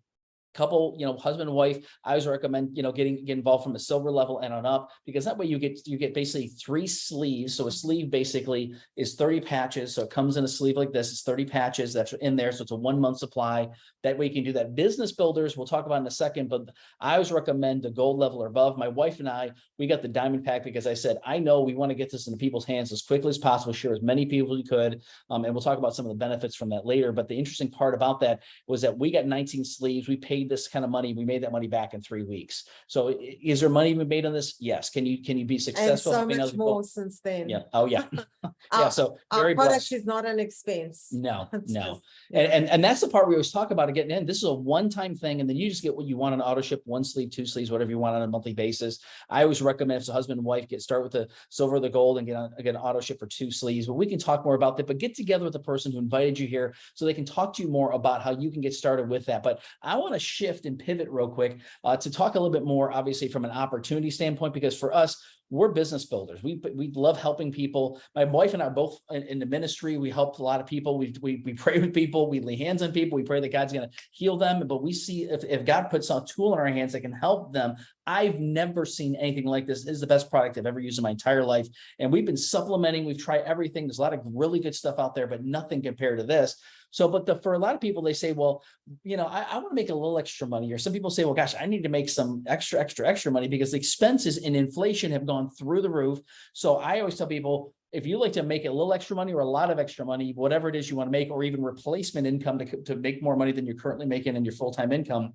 couple, husband and wife, I always recommend, get involved from a silver level and on up, because that way you get basically 3 sleeves. So a sleeve basically is 30 patches. So it comes in a sleeve like this. It's 30 patches that's in there. So it's a 1-month supply. That way you can do that. Business builders, we'll talk about in a second, but I always recommend the gold level or above. My wife and I, we got the diamond pack because I said, I know we want to get this into people's hands as quickly as possible, share as many people as we could. And we'll talk about some of the benefits from that later. But the interesting part about that was that we got 19 sleeves. We paid made this kind of money. We made that money back in 3 weeks. So is there money even made on this? Yes. Can you be And successful? so helping much other people? more since then. Yeah. Oh yeah. Yeah. Our- So Our very product blessed. is not an expense. No, It's no. just, yeah. And that's the part we always talk about it getting in. This is a one-time thing, and then you just get what you want on auto ship, 1 sleeve, 2 sleeves, whatever you want on a monthly basis. I always recommend if it's a husband and wife, start with the silver or the gold and get an auto ship for 2 sleeves. But we can talk more about that. But get together with the person who invited you here so they can talk to you more about how you can get started with that. But I want to shift and pivot real quick to talk a little bit more, obviously, from an opportunity standpoint, because for us, we're business builders. We love helping people. My wife and I are both in the ministry. We help a lot of people. We pray with people. We lay hands on people. We pray that God's going to heal them. But we see if God puts a tool in our hands that can help them. I've never seen anything like this. This is the best product I've ever used in my entire life. And we've been supplementing. We've tried everything. There's a lot of really good stuff out there, but nothing compared to this. So, but for a lot of people, they say, well, you know, I want to make a little extra money. Or some people say, well, gosh, I need to make some extra money because the expenses and inflation have gone through the roof. So I always tell people, if you like to make a little extra money or a lot of extra money, whatever it is you want to make, or even replacement income to make more money than you're currently making in your full-time income,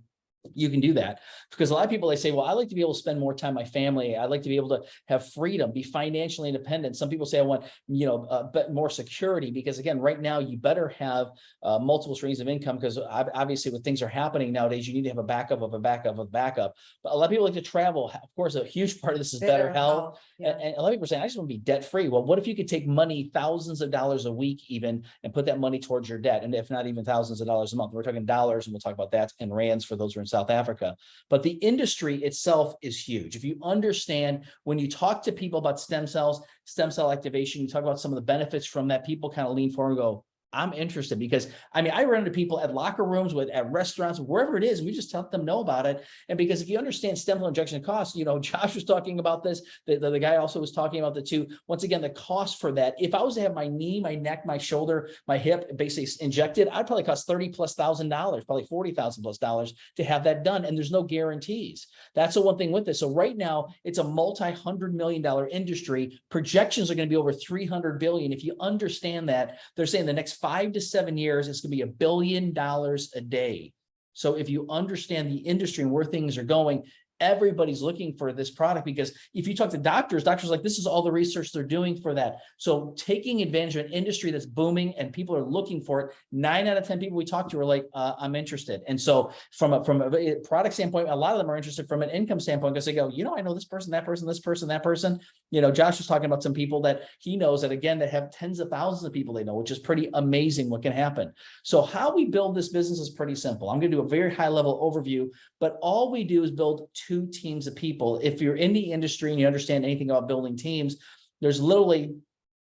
you can do that. Because a lot of people, they say, well, I like to be able to spend more time with my family. I like to be able to have freedom, be financially independent. Some people say I want, you know, but more security, because again, right now you better have multiple streams of income, because obviously with things are happening nowadays, you need to have a backup of a backup of a backup. But a lot of people like to travel. Of course, a huge part of this is better health. Yeah. And a lot of people are saying, I just want to be debt free. Well, what if you could take money, thousands of dollars a week even, and put that money towards your debt? And if not even thousands of dollars a month, we're talking dollars, and we'll talk about that in rands for those who are in South Africa. But the industry itself is huge. If you understand, when you talk to people about stem cells, stem cell activation, you talk about some of the benefits from that, people kind of lean forward and go, I'm interested. Because I mean, I run into people at locker rooms, at restaurants, wherever it is, and we just let them know about it. And because if you understand stem cell injection costs, you know, Josh was talking about this, the guy also was talking about the two. Once again, the cost for that, if I was to have my knee, my neck, my shoulder, my hip basically injected, I'd probably cost $30,000+, probably $40,000+ to have that done. And there's no guarantees. That's the one thing with this. So right now it's a multi-$100 million industry. Projections are going to be over $300 billion. If you understand that, they're saying the next 5 to 7 years, it's going to be $1 billion a day. So if you understand the industry and where things are going, everybody's looking for this product, because if you talk to doctors are like, this is all the research they're doing for that. So taking advantage of an industry that's booming and people are looking for it, 9 out of 10 people we talk to are like, I'm interested. And so from a product standpoint, a lot of them are interested from an income standpoint, because they go, you know, I know this person, that person, this person, that person. You know, Josh was talking about some people that he knows that, again, that have tens of thousands of people they know, which is pretty amazing what can happen. So how we build this business is pretty simple. I'm going to do a very high level overview, but all we do is build 2 teams of people. If you're in the industry and you understand anything about building teams, there's literally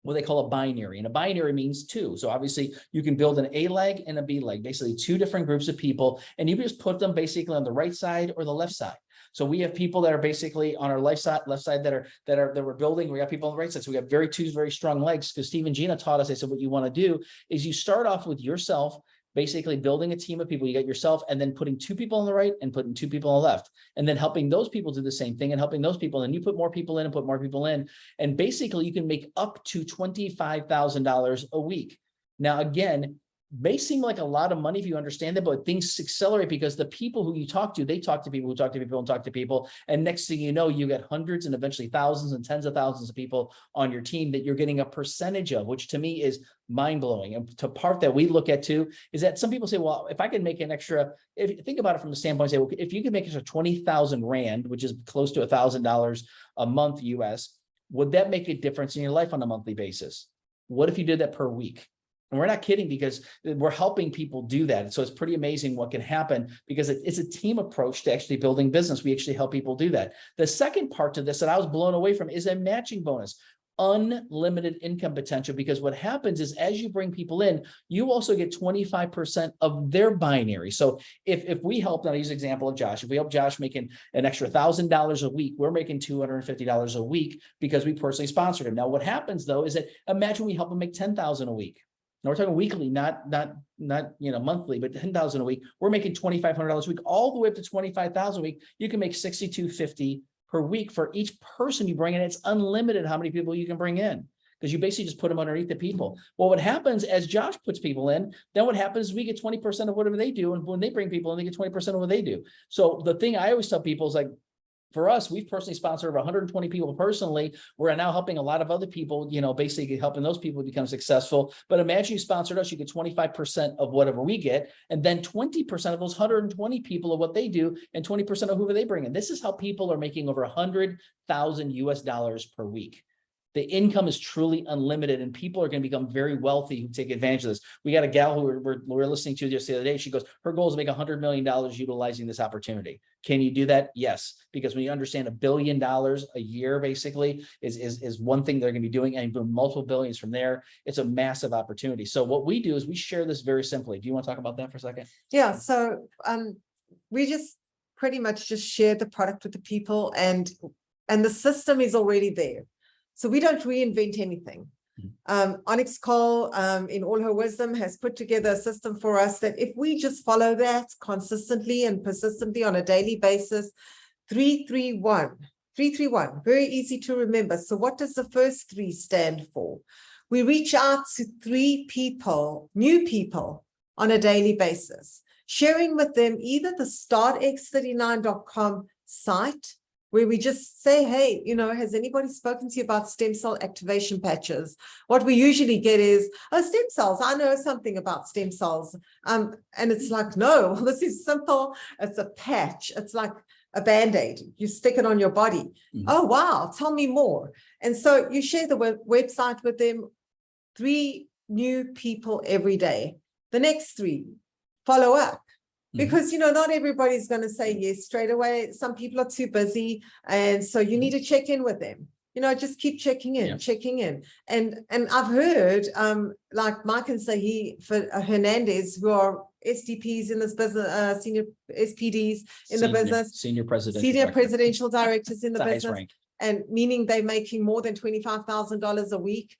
what they call a binary, and a binary means 2. So obviously you can build an A leg and a B leg, basically 2 different groups of people, and you can just put them basically on the right side or the left side. So we have people that are basically on our left side that we're building. We got people on the right side. So we got 2 very strong legs, because Steve and Gina taught us, they said, what you want to do is you start off with yourself, basically building a team of people. You got yourself, and then putting 2 people on the right and putting 2 people on the left, and then helping those people do the same thing and helping those people. And you put more people in and put more people in. And basically you can make up to $25,000 a week. Now, again, may seem like a lot of money if you understand that, but things accelerate because the people who you talk to, they talk to people who talk to people and talk to people. And next thing you know, you get hundreds and eventually thousands and tens of thousands of people on your team that you're getting a percentage of, which to me is mind blowing. And the part that we look at too is that some people say, well, if I can make an extra, if you think about it from the standpoint, say, well, if you can make extra 20,000 Rand, which is close to $1,000 a month US, would that make a difference in your life on a monthly basis? What if you did that per week? And we're not kidding, because we're helping people do that. So it's pretty amazing what can happen, because it's a team approach to actually building business. We actually help people do that. The second part to this that I was blown away from is a matching bonus. Unlimited income potential, because what happens is as you bring people in, you also get 25% of their binary. So if we help, I'll use an example of Josh. If we help Josh making an extra $1,000 a week, we're making $250 a week because we personally sponsored him. Now, what happens though is that imagine we help him make $10,000 a week. Now we're talking weekly, not you know monthly, but $10,000 a week. We're making $2,500 a week, all the way up to $25,000 a week. You can make $6,250 per week for each person you bring in. It's unlimited how many people you can bring in, because you basically just put them underneath the people. Well, what happens as Josh puts people in, then what happens is we get 20% of whatever they do. And when they bring people in, they get 20% of what they do. So the thing I always tell people is like, for us, we've personally sponsored over 120 people personally. We're now helping a lot of other people, you know, basically helping those people become successful. But imagine you sponsored us, you get 25% of whatever we get, and then 20% of those 120 people of what they do, and 20% of whoever they bring in. This is how people are making over $100,000 per week. The income is truly unlimited, and people are going to become very wealthy who take advantage of this. We got a gal who we're listening to just the other day. She goes, her goal is to make $100 million utilizing this opportunity. Can you do that? Yes, because when you understand $1 billion a year basically is one thing they're going to be doing, and doing multiple billions from there. It's a massive opportunity. So what we do is we share this very simply. Do you want to talk about that for a second? Yeah. So we just pretty much just share the product with the people, and the system is already there. So we don't reinvent anything. Onyx Cole, in all her wisdom, has put together a system for us that if we just follow that consistently and persistently on a daily basis, 331, very easy to remember. So what does the first 3 stand for? We reach out to 3 people, new people, on a daily basis, sharing with them either the startx39.com site, where we just say, hey, you know, has anybody spoken to you about stem cell activation patches? What we usually get is, oh, stem cells, I know something about stem cells. And it's like, no, this is simple. It's a patch. It's like a Band-Aid. You stick it on your body. Oh, wow, tell me more. And so you share the website with them. 3 new people every day. The next 3, follow up. Because, you know, not everybody's going to say yes straight away. Some people are too busy. And so you need to check in with them. You know, just keep checking in, checking in. And I've heard, like Mike and Sahi for Hernandez, who are SDPs in this business, senior SPDs in the business, senior presidential directors in the business, and meaning they're making more than $25,000 a week.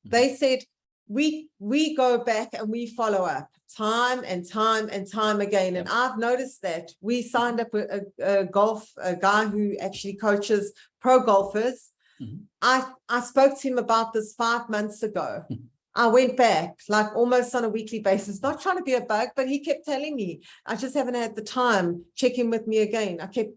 They said, we go back and we follow up time and time and time again. And I've noticed that we signed up with a guy who actually coaches pro golfers. I spoke to him about this 5 months ago. I went back like almost on a weekly basis, not trying to be a bug, but he kept telling me, I just haven't had the time. Check in with me again. I kept,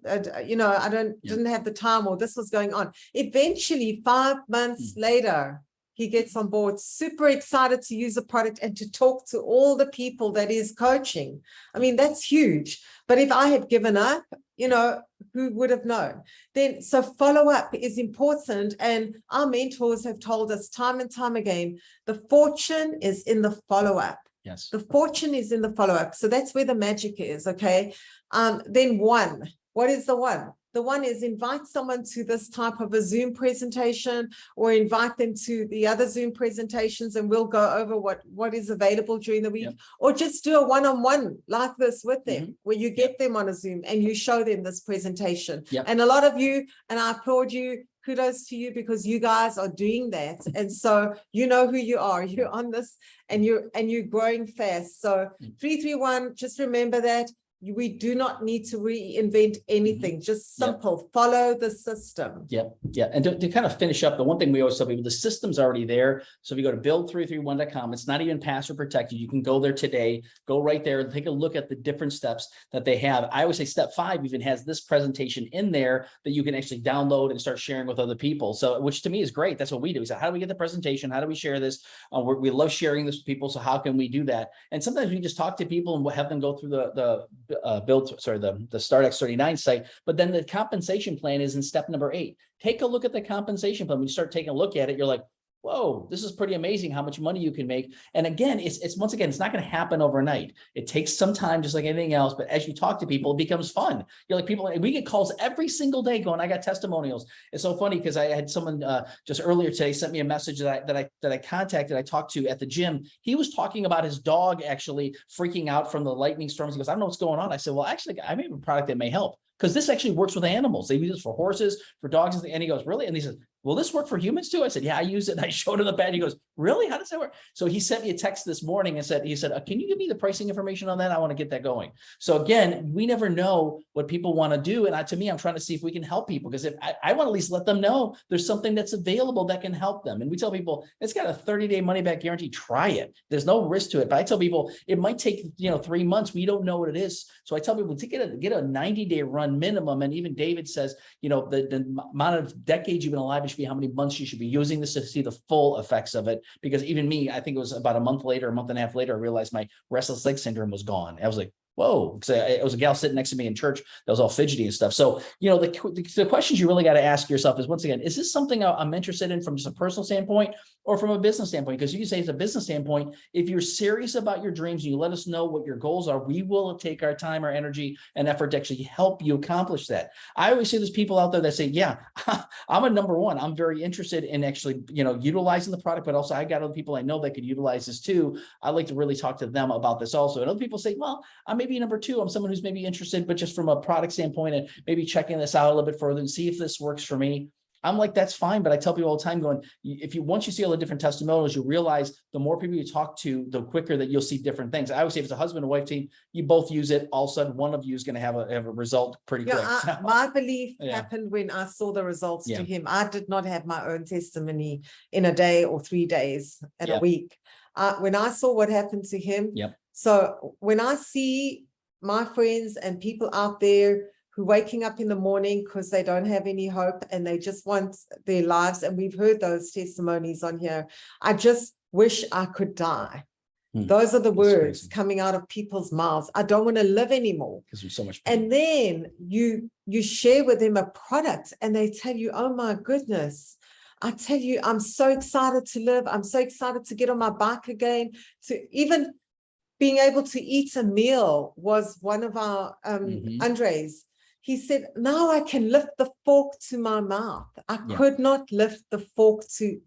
you know, I didn't have the time, or this was going on. Eventually, 5 months later, he gets on board, super excited to use the product and to talk to all the people that is coaching. I mean, that's huge. But if I had given up, you know, who would have known? Then, so follow up is important. And our mentors have told us time and time again, the fortune is in the follow up. Yes. The fortune is in the follow up. So that's where the magic is. Okay. Then 1, what is the 1? The 1 is invite someone to this type of a Zoom presentation, or invite them to the other Zoom presentations, and we'll go over what is available during the week, or just do a one-on-one like this with them, where you get them on a Zoom and you show them this presentation. And a lot of you, and I applaud you, kudos to you, because you guys are doing that. And so you know who you are. You're on this, and you're growing fast. So 331, just remember that. We do not need to reinvent anything, just simple, follow the system. Yeah. And to kind of finish up, the one thing we always tell people, the system's already there. So if you go to build331.com, it's not even password protected. You can go there today, go right there and take a look at the different steps that they have. I always say step 5 even has this presentation in there that you can actually download and start sharing with other people. So, which to me is great. That's what we do. We say, how do we get the presentation? How do we share this? We love sharing this with people. So how can we do that? And sometimes we just talk to people and we'll have them go through the Start X39 site, but then the compensation plan is in step number 8. Take a look at the compensation plan. When you start taking a look at it, you're like, whoa, this is pretty amazing how much money you can make. And again, it's once again, it's not going to happen overnight. It takes some time, just like anything else. But as you talk to people, it becomes fun. You're like, people, we get calls every single day going, I got testimonials. It's so funny because I had someone just earlier today sent me a message that I talked to at the gym. He was talking about his dog actually freaking out from the lightning storms. He goes, I don't know what's going on. I said, well, actually, I may have a product that may help. because this actually works with animals. They use this for horses, for dogs. And he goes, really? And he says, will this work for humans too? I said, yeah, I use it. And I showed him the pad. He goes, really? How does that work? So he sent me a text this morning and said, can you give me the pricing information on that? I want to get that going. So again, we never know what people want to do. And to me, I'm trying to see if we can help people, because if I want to at least let them know there's something that's available that can help them. And we tell people it's got a 30-day money back guarantee. Try it. There's no risk to it. But I tell people it might take, 3 months. We don't know what it is. So I tell people to get a 90-day run minimum. And even David says, the amount of decades you've been alive, it should be how many months you should be using this to see the full effects of it. Because even me, I think it was about a month and a half later, I realized my restless leg syndrome was gone. I was like, whoa, because it was a gal sitting next to me in church that was all fidgety and stuff. So, the questions you really got to ask yourself is, once again, is this something I'm interested in from just a personal standpoint or from a business standpoint? Because you can say it's a business standpoint, if you're serious about your dreams and you let us know what your goals are, we will take our time, our energy and effort to actually help you accomplish that. I always see there's people out there that say, yeah, I'm a number one. I'm very interested in actually, utilizing the product, but also I got other people I know that could utilize this too. I'd like to really talk to them about this also. And other people say, well, I'm maybe number two. I'm someone who's maybe interested, but just from a product standpoint and maybe checking this out a little bit further and see if this works for me. I'm like, that's fine. But I tell people all the time once you see all the different testimonials, you realize the more people you talk to, the quicker that you'll see different things. I always say if it's a husband and wife team, you both use it. All of a sudden, one of you is going to have a result pretty quick. My belief happened when I saw the results to him. I did not have my own testimony in a day or 3 days in a week. When I saw what happened to him. So when I see my friends and people out there who waking up in the morning because they don't have any hope and they just want their lives, and we've heard those testimonies on here, I just wish I could die. Those are the words coming out of people's mouths. I don't want to live anymore. Because there's so much pain. And then you share with them a product and they tell you, oh my goodness, I tell you, I'm so excited to live. I'm so excited to get on my bike again, to even being able to eat a meal was one of our Andres. He said, now I can lift the fork to my mouth. He could not lift the fork to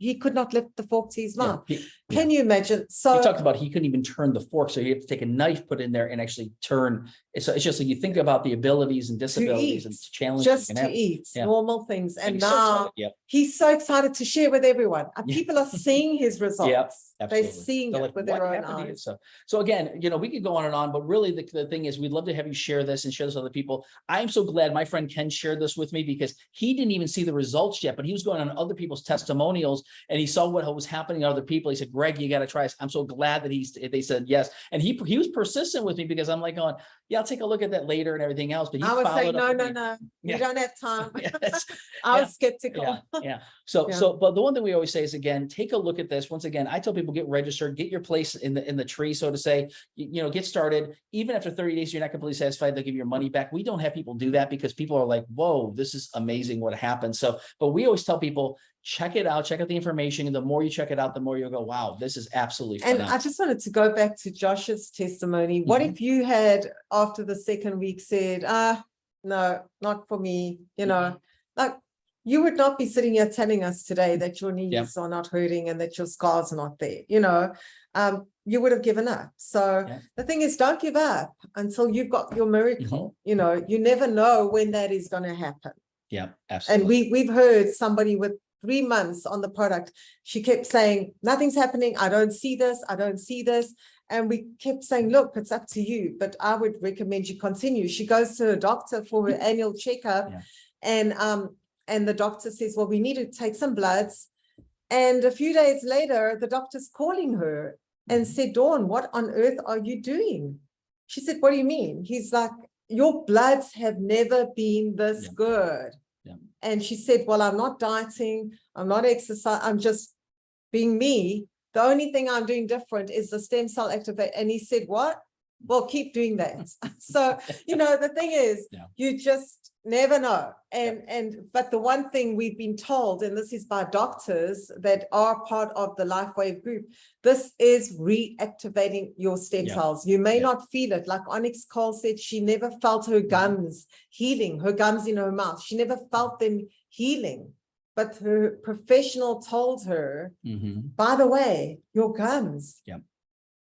his mouth. Can you imagine? So he talked about he couldn't even turn the fork. So you have to take a knife, put in there and actually turn. So it's just like you think about the abilities and disabilities and challenges. Just to eat normal things. And now he's so excited to share with everyone. And people are seeing his results. They're seeing it with their own eyes. So again, we could go on and on, but really the thing is we'd love to have you share this and share this with other people. I'm so glad my friend Ken shared this with me because he didn't even see the results yet, but he was going on other people's testimonials and he saw what was happening to other people. He said, Greg, you got to try this. I'm so glad that they said yes. And he was persistent with me because I'm like going, I'll take a look at that later and everything else. But he I was saying, no, yeah. You don't have time. I was skeptical. So, but the one thing we always say is, again, take a look at this. Once again, I tell people, get registered, get your place in the tree, so to say, get started. Even after 30 days, you're not completely satisfied, they'll give you your money back. We don't have people do that because people are like, whoa, this is amazing what happened. So, but we always tell people, check it out, check out the information. And the more you check it out, the more you'll go, wow, this is absolutely phenomenal. And I just wanted to go back to Josh's testimony. What if you had, after the second week, said, no, not for me, like you would not be sitting here telling us today that your knees are not hurting and that your scars are not there, you would have given up. So the thing is, don't give up until you've got your miracle. You never know when that is going to happen. Yeah, absolutely. And we've heard somebody with 3 months on the product. She kept saying, nothing's happening. I don't see this. I don't see this. And we kept saying, look, it's up to you, but I would recommend you continue. She goes to her doctor for her annual checkup. And the doctor says, well, we need to take some bloods. And a few days later, the doctor's calling her and said, Dawn, what on earth are you doing? She said, what do you mean? He's like, your bloods have never been this good. And she said, well, I'm not dieting. I'm not exercising. I'm just being me. The only thing I'm doing different is the stem cell activate. And he said, what? Well, keep doing that. So, the thing is, you just never know. But the one thing we've been told, and this is by doctors that are part of the LifeWave group, this is reactivating your stem cells. You may not feel it. Like Onyx Cole said, she never felt her gums healing, her gums in her mouth. She never felt them healing. But her professional told her, by the way, your gums,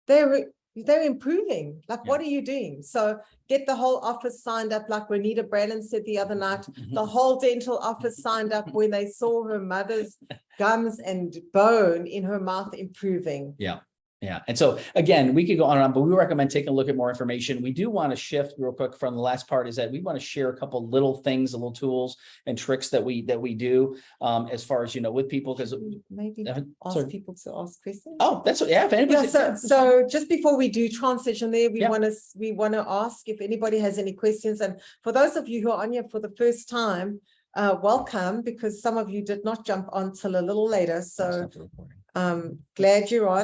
they're they're improving. Like, what are you doing? So get the whole office signed up, like Renita Brannon said the other night. The whole dental office signed up when they saw her mother's gums and bone in her mouth improving. Yeah. Yeah. And so again, we could go on and on, but we recommend taking a look at more information. We do want to shift real quick from the last part, is that we want to share a couple little things, little tools and tricks that we do as far as, with people, because Maybe ask sorry. people to ask questions. Oh, that's what, yeah. If anybody, So just before we do transition there, we Yeah. want to ask if anybody has any questions. And for those of you who are on here for the first time, welcome, because some of you did not jump on till a little later. So glad you're on.